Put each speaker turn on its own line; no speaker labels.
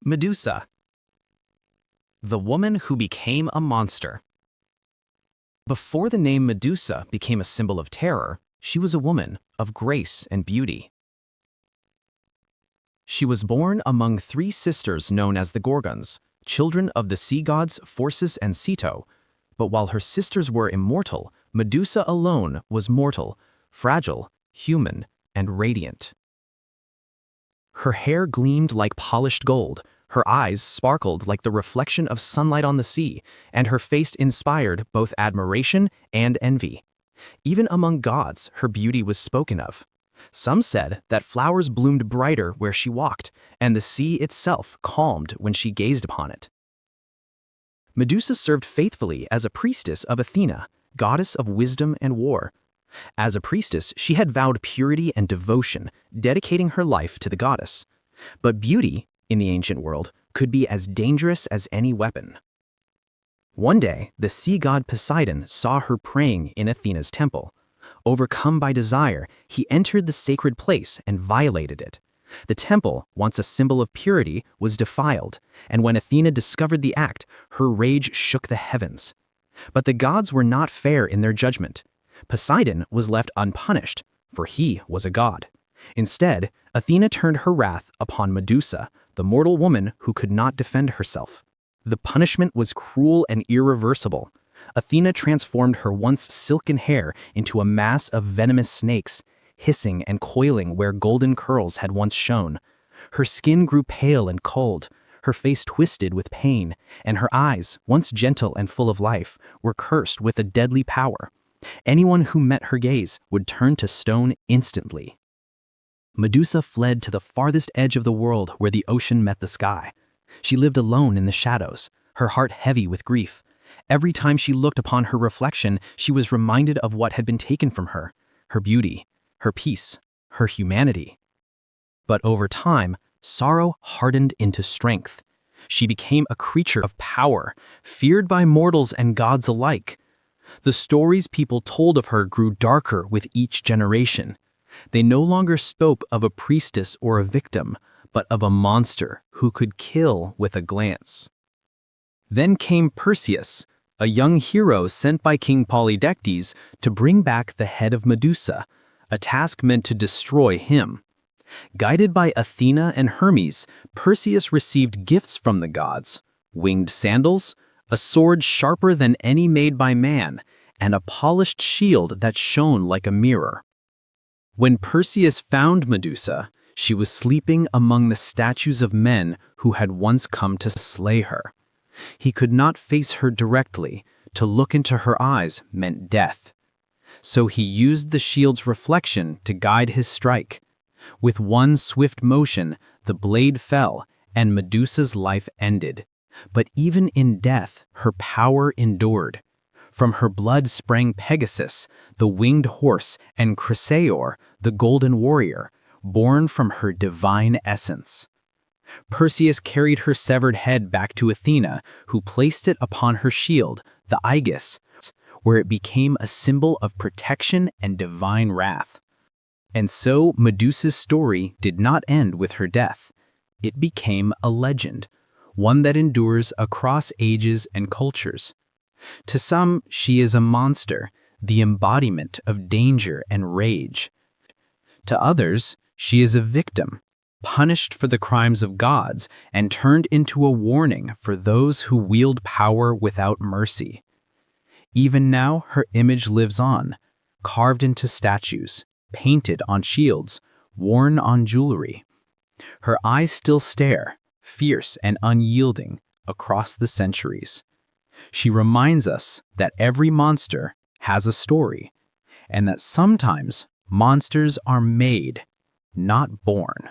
Medusa, the woman who became a monster. Before the name Medusa became a symbol of terror, she was a woman of grace and beauty. She was born among three sisters known as the Gorgons, children of the sea gods Phorcys and Ceto, but while her sisters were immortal, Medusa alone was mortal, fragile, human, and radiant. Her hair gleamed like polished gold, her eyes sparkled like the reflection of sunlight on the sea, and her face inspired both admiration and envy. Even among gods, her beauty was spoken of. Some said that flowers bloomed brighter where she walked, and the sea itself calmed when she gazed upon it. Medusa served faithfully as a priestess of Athena, goddess of wisdom and war. As a priestess, she had vowed purity and devotion, dedicating her life to the goddess. But beauty, in the ancient world, could be as dangerous as any weapon. One day, the sea god Poseidon saw her praying in Athena's temple. Overcome by desire, he entered the sacred place and violated it. The temple, once a symbol of purity, was defiled, and when Athena discovered the act, her rage shook the heavens. But the gods were not fair in their judgment. Poseidon was left unpunished, for he was a god. Instead, Athena turned her wrath upon Medusa, the mortal woman who could not defend herself. The punishment was cruel and irreversible. Athena transformed her once silken hair into a mass of venomous snakes, hissing and coiling where golden curls had once shone. Her skin grew pale and cold, her face twisted with pain, and her eyes, once gentle and full of life, were cursed with a deadly power. Anyone who met her gaze would turn to stone instantly. Medusa fled to the farthest edge of the world where the ocean met the sky. She lived alone in the shadows, her heart heavy with grief. Every time she looked upon her reflection, she was reminded of what had been taken from her, her beauty, her peace, her humanity. But over time, sorrow hardened into strength. She became a creature of power, feared by mortals and gods alike. The stories people told of her grew darker with each generation. They no longer spoke of a priestess or a victim, but of a monster who could kill with a glance. Then came Perseus, a young hero sent by King Polydectes to bring back the head of Medusa, a task meant to destroy him. Guided by Athena and Hermes, Perseus received gifts from the gods: winged sandals, a sword sharper than any made by man, and a polished shield that shone like a mirror. When Perseus found Medusa, she was sleeping among the statues of men who had once come to slay her. He could not face her directly. To look into her eyes meant death. So he used the shield's reflection to guide his strike. With one swift motion, the blade fell, and Medusa's life ended. But even in death, her power endured. From her blood sprang Pegasus, the winged horse, and Chrysaor, the golden warrior, born from her divine essence. Perseus carried her severed head back to Athena, who placed it upon her shield, the Aegis, where it became a symbol of protection and divine wrath. And so Medusa's story did not end with her death. It became a legend, one that endures across ages and cultures. To some, she is a monster, the embodiment of danger and rage. To others, she is a victim, punished for the crimes of gods and turned into a warning for those who wield power without mercy. Even now, her image lives on, carved into statues, painted on shields, worn on jewelry. Her eyes still stare, fierce and unyielding, across the centuries. She reminds us that every monster has a story, and that sometimes monsters are made, not born.